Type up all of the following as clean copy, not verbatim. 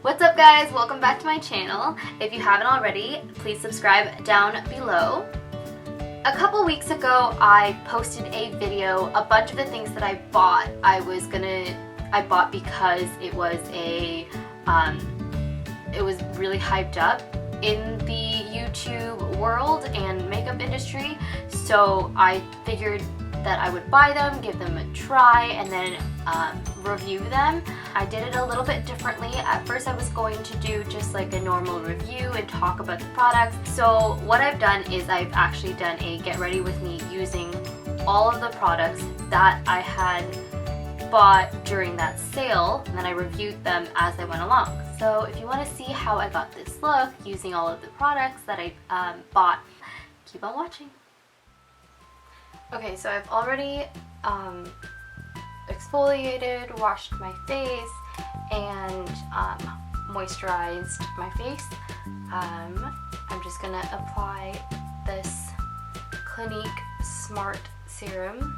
What's up guys, welcome back to my channel. If you haven't already, please subscribe down below. A couple weeks ago I posted a video, a bunch of the things that I bought. I bought because it was really hyped up in the YouTube world and makeup industry, so I figured that I would buy them, give them a try, and then review them. I did it a little bit differently. At first I was going to do just like a normal review and talk about the products. So what I've done is I've actually done a get ready with me using all of the products that I had bought during that sale, and then I reviewed them as I went along. So if you want to see how I got this look using all of the products that I bought, keep on watching. Okay, so I've already exfoliated, washed my face, and moisturized my face. I'm just gonna apply this Clinique Smart Serum.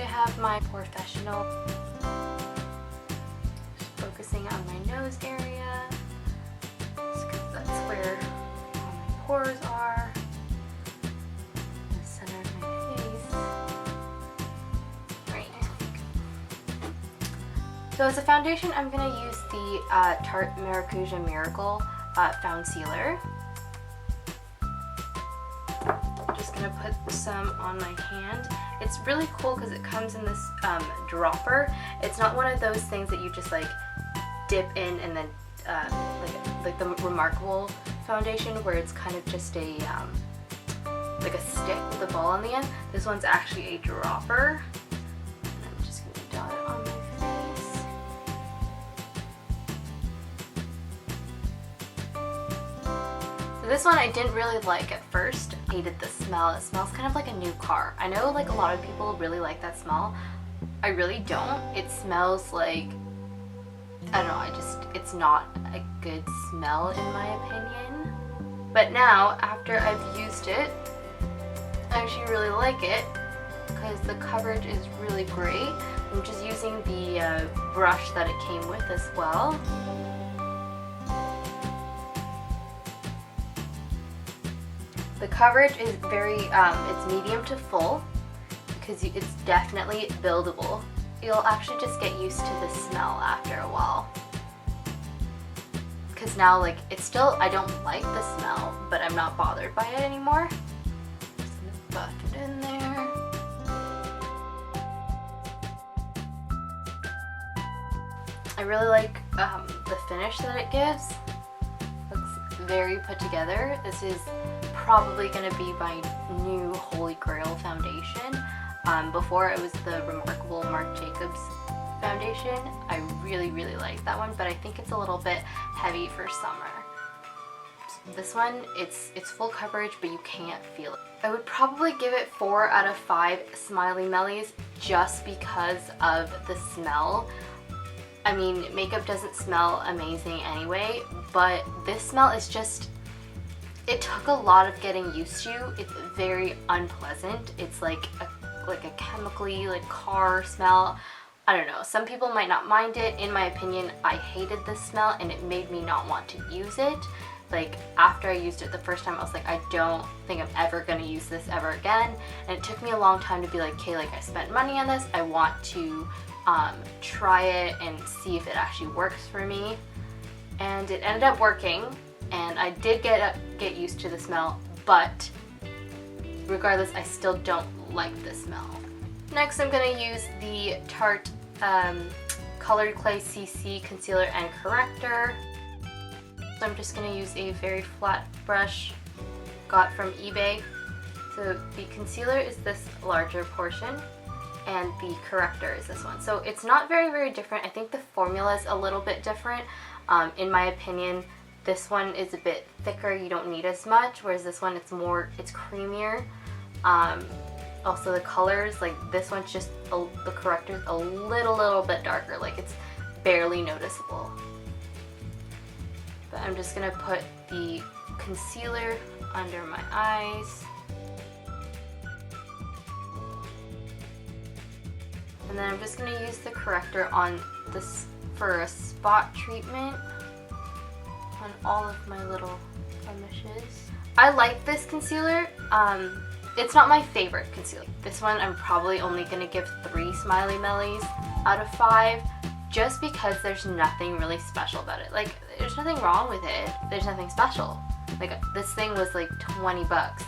I have my Pore-fessional, just focusing on my nose area, just because that's where all my pores are, the center of my face. Right. So as a foundation, I'm going to use the Tarte Maracuja Miracle Foundcealer. I'm just going to put some on my hand. It's really cool because it comes in this dropper. It's not one of those things that you just like dip in and then like the Remarkable foundation where it's kind of just a like a stick with a ball on the end. This one's actually a dropper. And I'm just going to dot it on my face. So this one I didn't really like at first. I hated the smell. It smells kind of like a new car. I know like a lot of people really like that smell. I really don't. It smells like, I don't know, it's not a good smell in my opinion. But now, after I've used it, I actually really like it because the coverage is really great. I'm just using the brush that it came with as well. The coverage is very, it's medium to full because it's definitely buildable. You'll actually just get used to the smell after a while. Because now, like, it's still, I don't like the smell, but I'm not bothered by it anymore. Just gonna buff it in there. I really like the finish that it gives. Looks very put together. This is probably going to be my new Holy Grail foundation. Before it was the Remarkable Marc Jacobs foundation. I really like that one, but I think it's a little bit heavy for summer. This one, it's full coverage, but you can't feel it. I would probably give it 4 out of 5 Smiley Mellies just because of the smell. I mean, makeup doesn't smell amazing anyway, but this smell is just, it took a lot of getting used to. It's very unpleasant. It's like a chemically, like, car smell. I don't know. Some people might not mind it. In my opinion, I hated this smell and it made me not want to use it. Like, after I used it the first time, I was like, I don't think I'm ever going to use this ever again. And it took me a long time to be like, okay, like, I spent money on this. I want to try it and see if it actually works for me. And it ended up working. And I did get used to the smell, but regardless, I still don't like the smell. Next, I'm going to use the Tarte Colored Clay CC Concealer and Corrector. So I'm just going to use a very flat brush got from eBay. So the concealer is this larger portion, and the corrector is this one. So it's not very different. I think the formula is a little bit different. In my opinion, this one is a bit thicker, you don't need as much, whereas this one, it's creamier. Also the colors, like this one's just, the corrector's a little bit darker, like it's barely noticeable. But I'm just gonna put the concealer under my eyes. And then I'm just gonna use the corrector on this for a spot treatment on all of my little blemishes. I like this concealer. It's not my favorite concealer. This one I'm probably only gonna give 3 Smiley Mellies out of 5 just because there's nothing really special about it. Like, there's nothing wrong with it. There's nothing special. Like, this thing was like 20 bucks,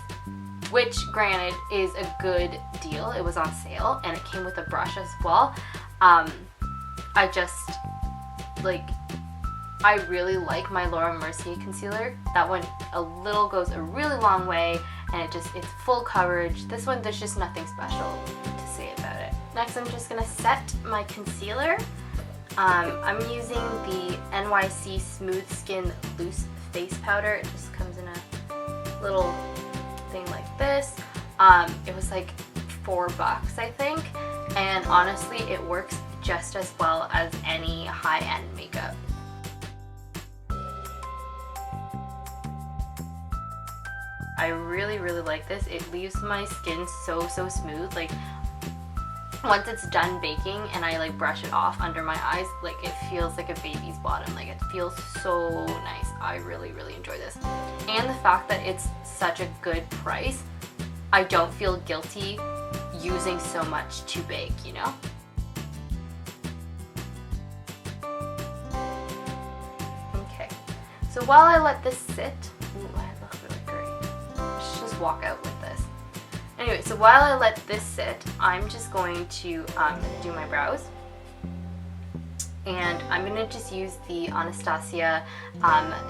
which granted is a good deal. It was on sale and it came with a brush as well. I just, like, I really like my Laura Mercier concealer. That one goes a really long way, and it's full coverage. This one, there's just nothing special to say about it. Next, I'm just gonna set my concealer. I'm using the NYC Smooth Skin Loose Face Powder. It just comes in a little thing like this. It was like $4, I think, and honestly, it works just as well as any high-end makeup. I really like this. It leaves my skin so smooth. Like, once it's done baking and I like brush it off under my eyes, like, it feels like a baby's bottom. Like, it feels so nice. I really enjoy this. And the fact that it's such a good price, I don't feel guilty using so much to bake, you know? Okay, so while I let this sit, ooh, I look really great. Let's just walk out with this. Anyway, so while I let this sit, I'm just going to do my brows. And I'm going to just use the Anastasia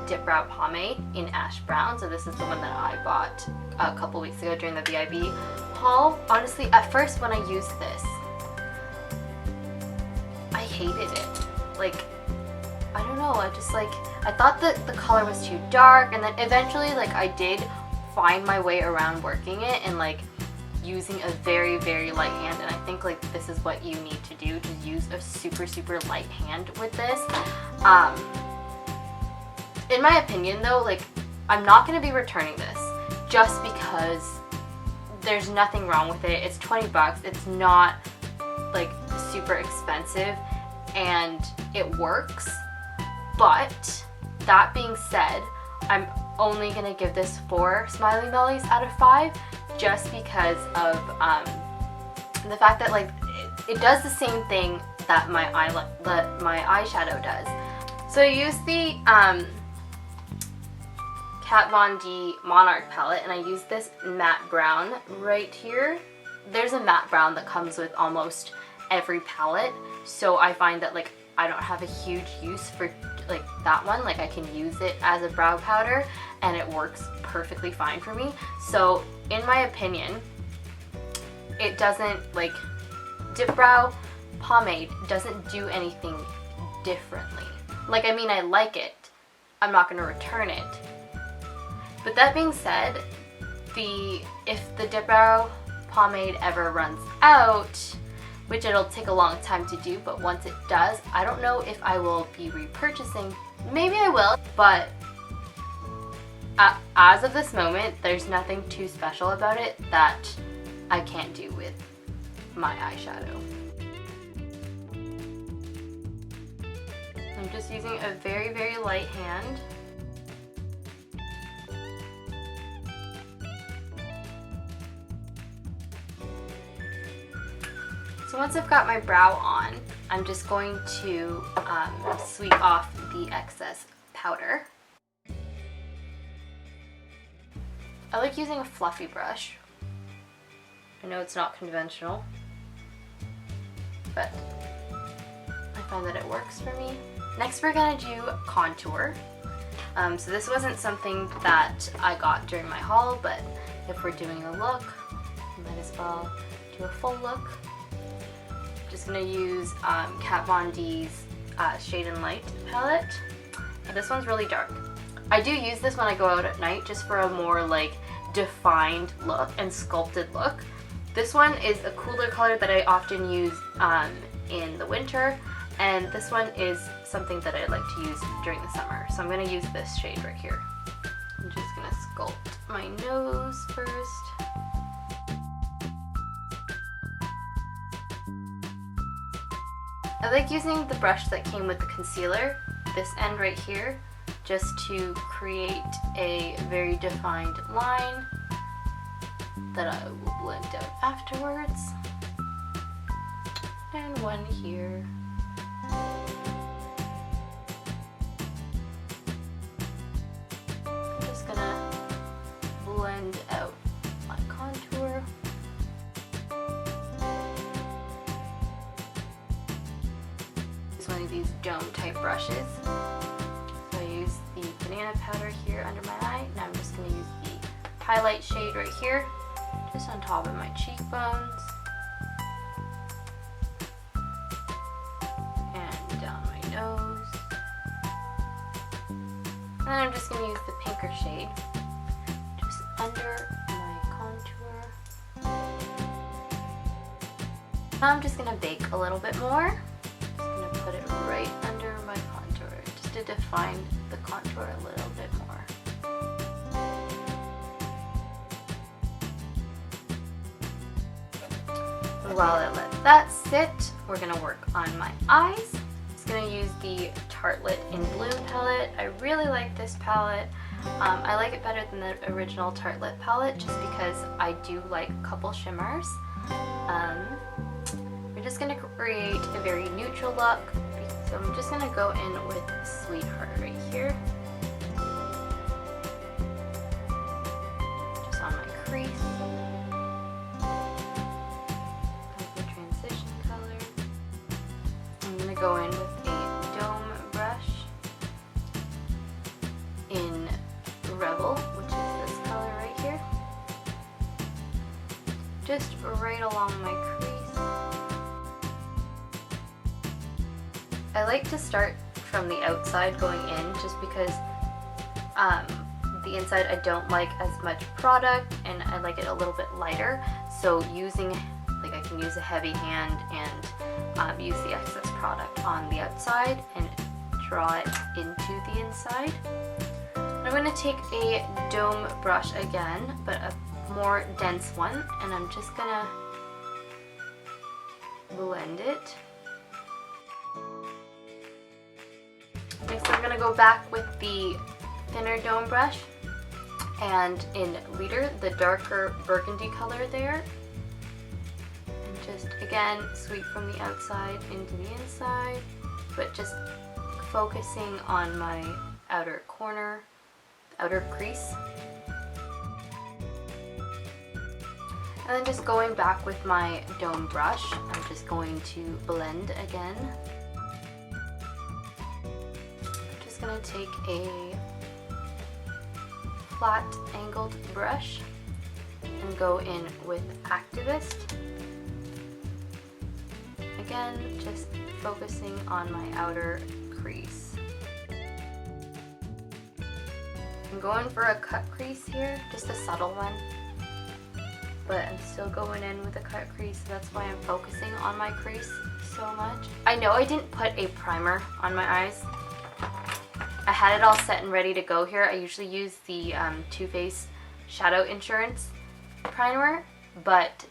Dip Brow Pomade in Ash Brown. So this is the one that I bought a couple weeks ago during the VIB haul. Honestly, at first when I used this, I hated it. Like, I don't know, I thought that the color was too dark, and then eventually, like, I did find my way around working it and like using a very light hand, and I think like this is what you need to do, to use a super light hand with this. In my opinion though, like, I'm not going to be returning this just because there's nothing wrong with it. It's 20 bucks. It's not like super expensive and it works. But that being said, I'm only going to give this 4 Smiley Mellies out of 5 just because of the fact that like it does the same thing that my eyeshadow does. So I used the Kat Von D Monarch Palette, and I use this matte brown right here. There's a matte brown that comes with almost every palette, so I find that like I don't have a huge use for like that one. Like, I can use it as a brow powder and it works perfectly fine for me. So in my opinion, it doesn't, like, Dip Brow Pomade doesn't do anything differently. Like, I mean, I like it. I'm not going to return it. But that being said, if the Dip Brow Pomade ever runs out, which it'll take a long time to do, but once it does, I don't know if I will be repurchasing. Maybe I will, but as of this moment, there's nothing too special about it that I can't do with my eyeshadow. I'm just using a very light hand. So once I've got my brow on, I'm just going to sweep off the excess powder. I like using a fluffy brush. I know it's not conventional, but I find that it works for me. Next we're gonna do contour. So this wasn't something that I got during my haul, but if we're doing a look, I might as well do a full look. Just gonna use Kat Von D's Shade and Light palette. And this one's really dark. I do use this when I go out at night just for a more like defined look and sculpted look. This one is a cooler color that I often use in the winter, and this one is something that I like to use during the summer. So I'm going to use this shade right here. I'm just going to sculpt my nose first. I like using the brush that came with the concealer, this end right here, just to create a very defined line that I will blend out afterwards. And one here. I'm just gonna blend out my contour. Use one of these dome type brushes. So I use the banana powder here under my eye. Now I'm just gonna use the highlight shade right here, just on top of my cheekbones. Nose. And then I'm just going to use the pinker shade just under my contour. Now I'm just going to bake a little bit more. Just going to put it right under my contour just to define the contour a little bit more. While I let that sit, we're going to work on my eyes. I'm going to use the Tartelette in Bloom palette. I really like this palette. I like it better than the original Tartelette palette just because I do like a couple shimmers. We're just going to create a very neutral look. So I'm just going to go in with Sweetheart right here. Just on my crease. That's the transition color. I'm going to go in with just right along my crease. I like to start from the outside going in just because the inside I don't like as much product and I like it a little bit lighter. So using, like I can use a heavy hand and use the excess product on the outside and draw it into the inside. And I'm going to take a dome brush again, but a more dense one, and I'm just gonna blend it. Next I'm gonna go back with the thinner dome brush and in Leader, the darker burgundy color there. And just again sweep from the outside into the inside, but just focusing on my outer corner, outer crease. And then just going back with my dome brush, I'm just going to blend again. I'm just going to take a flat angled brush and go in with Activist. Again, just focusing on my outer crease. I'm going for a cut crease here, just a subtle one. But I'm still going in with a cut crease, so that's why I'm focusing on my crease so much. I know I didn't put a primer on my eyes. I had it all set and ready to go here. I usually use the Too Faced Shadow Insurance primer, but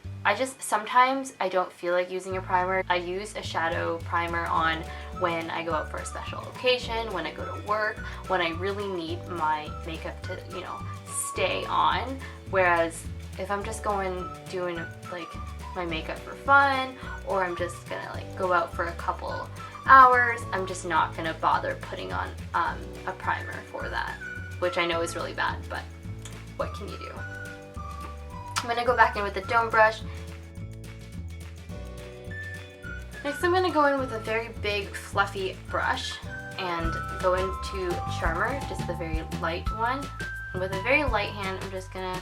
sometimes I don't feel like using a primer. I use a shadow primer on when I go out for a special occasion, when I go to work, when I really need my makeup to, you know, stay on. Whereas if I'm just doing like my makeup for fun, or I'm just gonna like go out for a couple hours, I'm just not gonna bother putting on a primer for that, which I know is really bad, but what can you do? I'm gonna go back in with the dome brush. Next I'm gonna go in with a very big fluffy brush and go into Charmer, just the very light one. And with a very light hand, I'm just gonna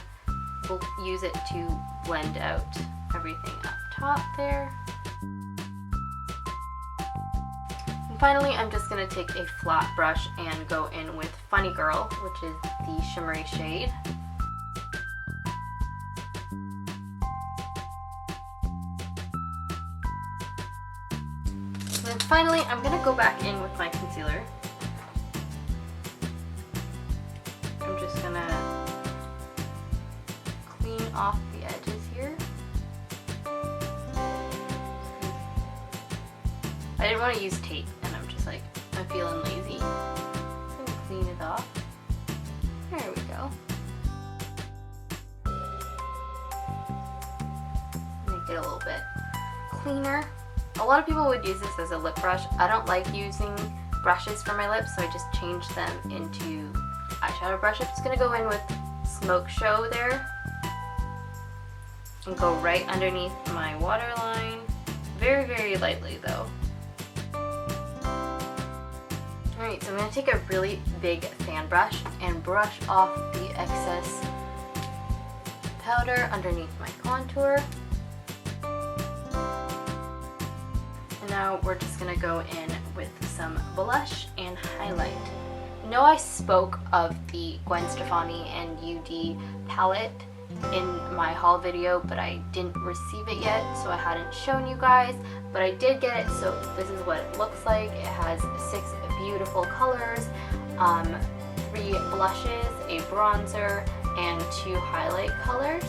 use it to blend out everything up top there. And finally, I'm just going to take a flat brush and go in with Funny Girl, which is the shimmery shade. With finally, I'm gonna go back in with my concealer. I'm just gonna clean off the edges here. I didn't want to use tape, and I'm just like, I'm feeling lazy. I'm gonna clean it off. There we go. Make it a little bit cleaner. A lot of people would use this as a lip brush. I don't like using brushes for my lips, so I just changed them into eyeshadow brush. I'm just gonna go in with Smokeshow there and go right underneath my waterline. Very, very lightly though. Alright, so I'm gonna take a really big fan brush and brush off the excess powder underneath my contour. Now we're just going to go in with some blush and highlight. I know I spoke of the Gwen Stefani and UD palette in my haul video, but I didn't receive it yet, so I hadn't shown you guys, but I did get it, so this is what it looks like. It has 6 beautiful colors, 3 blushes, a bronzer, and 2 highlight colors.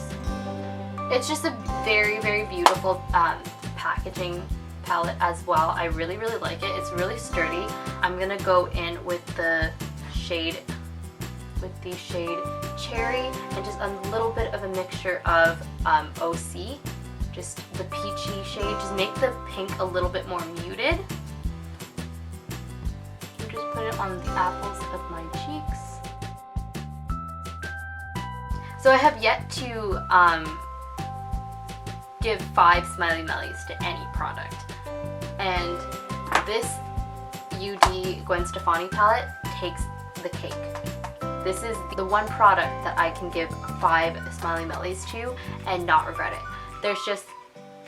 It's just a very, very beautiful packaging palette as well. I really, really like it. It's really sturdy. I'm gonna go in with the shade Cherry and just a little bit of a mixture of OC, just the peachy shade. Just make the pink a little bit more muted. And just put it on the apples of my cheeks. So I have yet to give 5 Smiley Mellies to any product. And this UD Gwen Stefani palette takes the cake. This is the one product that I can give 5 Smiley Mellies to and not regret it. There's just,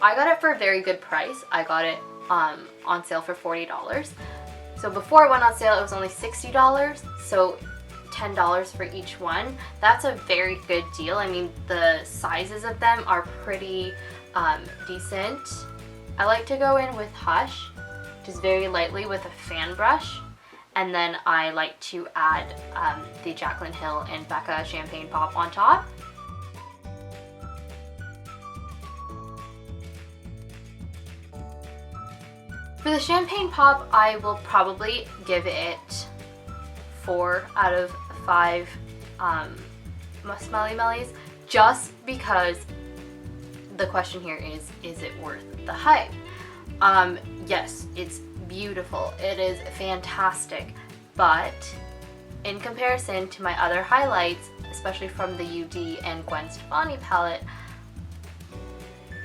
I got it for a very good price. I got it on sale for $40. So before it went on sale, it was only $60. So $10 for each one. That's a very good deal. I mean, the sizes of them are pretty decent. I like to go in with Hush, just very lightly with a fan brush, and then I like to add the Jaclyn Hill and Becca Champagne Pop on top. For the Champagne Pop, I will probably give it 4 out of 5 Smiley Mellies, just because the question here is it worth the hype? Yes, it's beautiful. It is fantastic, but in comparison to my other highlights, especially from the UD and Gwen Stefani palette,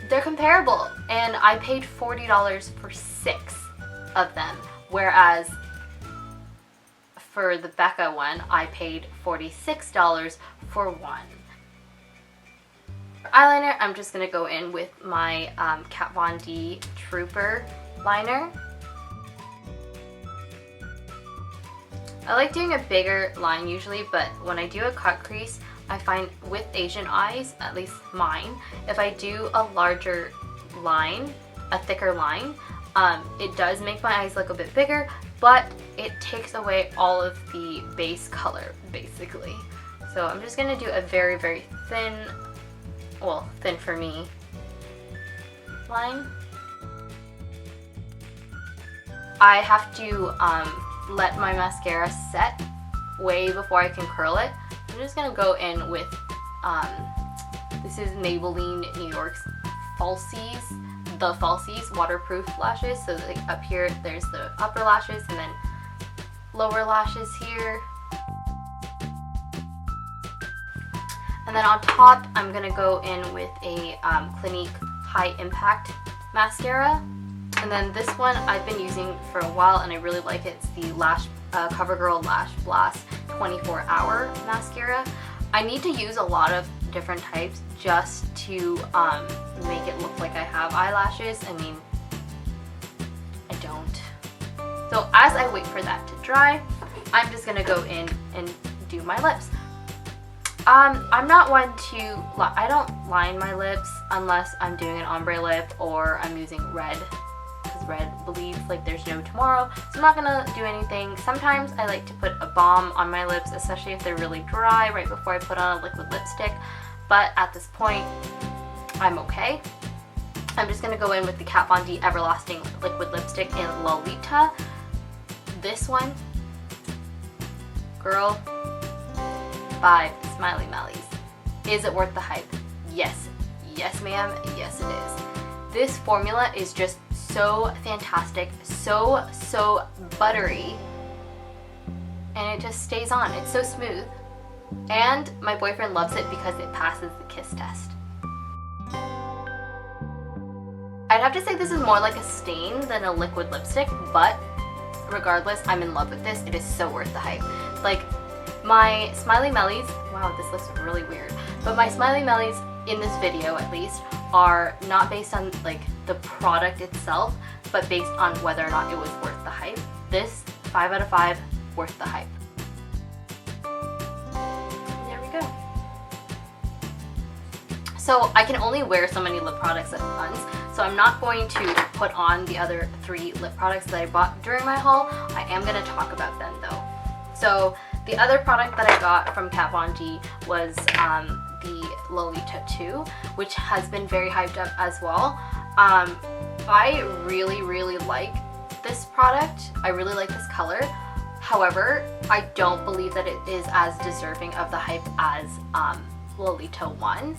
they're comparable, and I paid $40 for 6 of them, whereas for the Becca one, I paid $46 for 1. For eyeliner, I'm just going to go in with my Kat Von D Trooper liner. I like doing a bigger line usually, but when I do a cut crease, I find with Asian eyes, at least mine, if I do a larger line, a thicker line, it does make my eyes look a bit bigger, but it takes away all of the base color, basically. So I'm just going to do a very, very thin, well, thin for me, line. I have to let my mascara set way before I can curl it. I'm just going to go in with, this is Maybelline New York's Falsies waterproof lashes. So like up here, there's the upper lashes and then lower lashes here. And then on top, I'm going to go in with a Clinique High Impact mascara. And then this one I've been using for a while and I really like it. It's the CoverGirl Lash Blast 24-hour mascara. I need to use a lot of different types just to make it look like I have eyelashes. I mean, I don't. So as I wait for that to dry, I'm just going to go in and do my lips. I'm not one to, I don't line my lips unless I'm doing an ombre lip or I'm using red, because red bleeds like there's no tomorrow, so I'm not gonna do anything. Sometimes I like to put a balm on my lips, especially if they're really dry, right before I put on a liquid lipstick, but at this point I'm okay. I'm just gonna go in with the Kat Von D Everlasting Liquid Lipstick in Lolita. This one, girl, 5 Smiley Mellies. Is it worth the hype? Yes. Yes, ma'am. Yes, it is. This formula is just so fantastic, so buttery, and it just stays on. It's so smooth. And my boyfriend loves it because it passes the kiss test. I'd have to say this is more like a stain than a liquid lipstick, but regardless, I'm in love with this. It is so worth the hype. Like, my Smiley Mellies, wow, this looks really weird, but my Smiley Mellies, in this video at least, are not based on like the product itself, but based on whether or not it was worth the hype. This, 5 out of 5, worth the hype. There we go. So I can only wear so many lip products at once, so I'm not going to put on the other 3 lip products that I bought during my haul. I am going to talk about them though. So the other product that I got from Kat Von D was the Lolita 2, which has been very hyped up as well. I really like this product. I really like this color. However, I don't believe that it is as deserving of the hype as Lolita 1.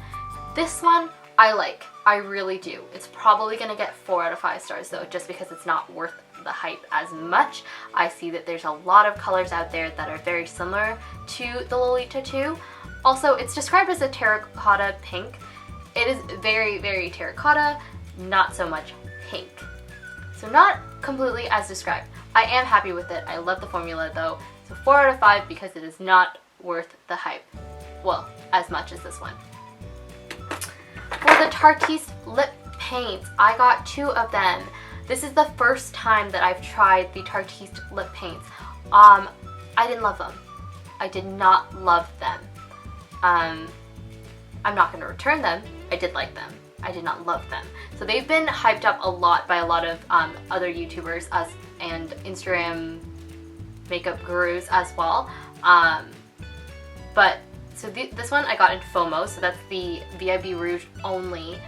This one I like. I really do. It's probably going to get 4 out of 5 stars though, just because it's not worth the hype as much. I see that there's a lot of colors out there that are very similar to the Lolita 2. Also, it's described as a terracotta pink. It is very terracotta, not so much pink. So not completely as described. I am happy with it. I love the formula though. So 4 out of 5 because it is not worth the hype. Well, as much as this one. For the Tarteist lip paints, I got 2 of them. This is the first time that I've tried the Tarteist lip paints. I didn't love them. I did not love them. I'm not going to return them. I did like them. I did not love them. So they've been hyped up a lot by a lot of other YouTubers and Instagram makeup gurus as well. So this one I got in Fomo, so that's the VIB Rouge only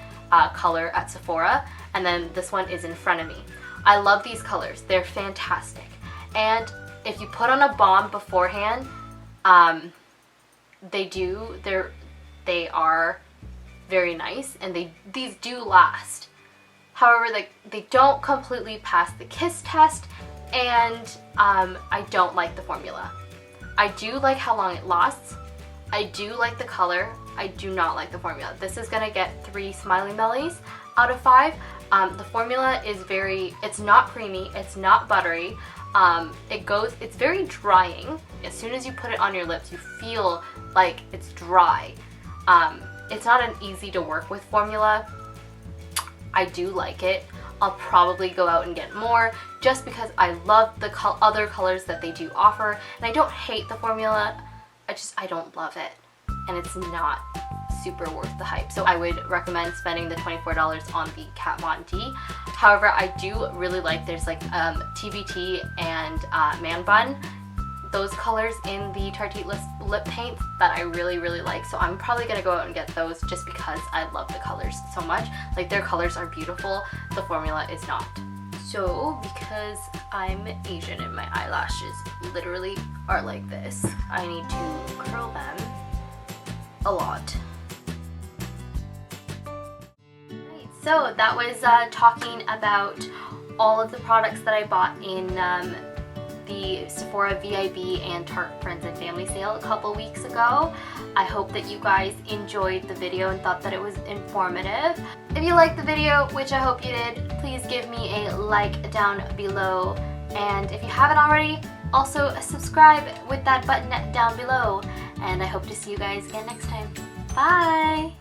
color at Sephora, and then this one is in Frenemy. I love these colors. They're fantastic. And if you put on a balm beforehand, they are very nice, and these do last. However, they don't completely pass the kiss test, and I don't like the formula. I do like how long it lasts. I do like the color. I do not like the formula. This is gonna get 3 Smiley Mellies out of 5. The formula is it's not creamy, it's not buttery. It's very drying. As soon as you put it on your lips, you feel like it's dry. It's not an easy to work with formula. I do like it. I'll probably go out and get more just because I love the other colors that they do offer, and I don't hate the formula. I don't love it, and it's not super worth the hype. So I would recommend spending the $24 on the Kat Von D. However, I do really like, there's like TBT and Man Bun, those colors in the Tarteist lip paints that I really like. So I'm probably gonna go out and get those just because I love the colors so much. Like, their colors are beautiful, the formula is not. So, because I'm Asian and my eyelashes literally are like this, I need to curl them a lot. Right, so that was talking about all of the products that I bought in the Sephora VIB and Tarte Friends and Family sale a couple weeks ago. I hope that you guys enjoyed the video and thought that it was informative. If you liked the video, which I hope you did, please give me a like down below. And if you haven't already, also subscribe with that button down below. And I hope to see you guys again next time. Bye!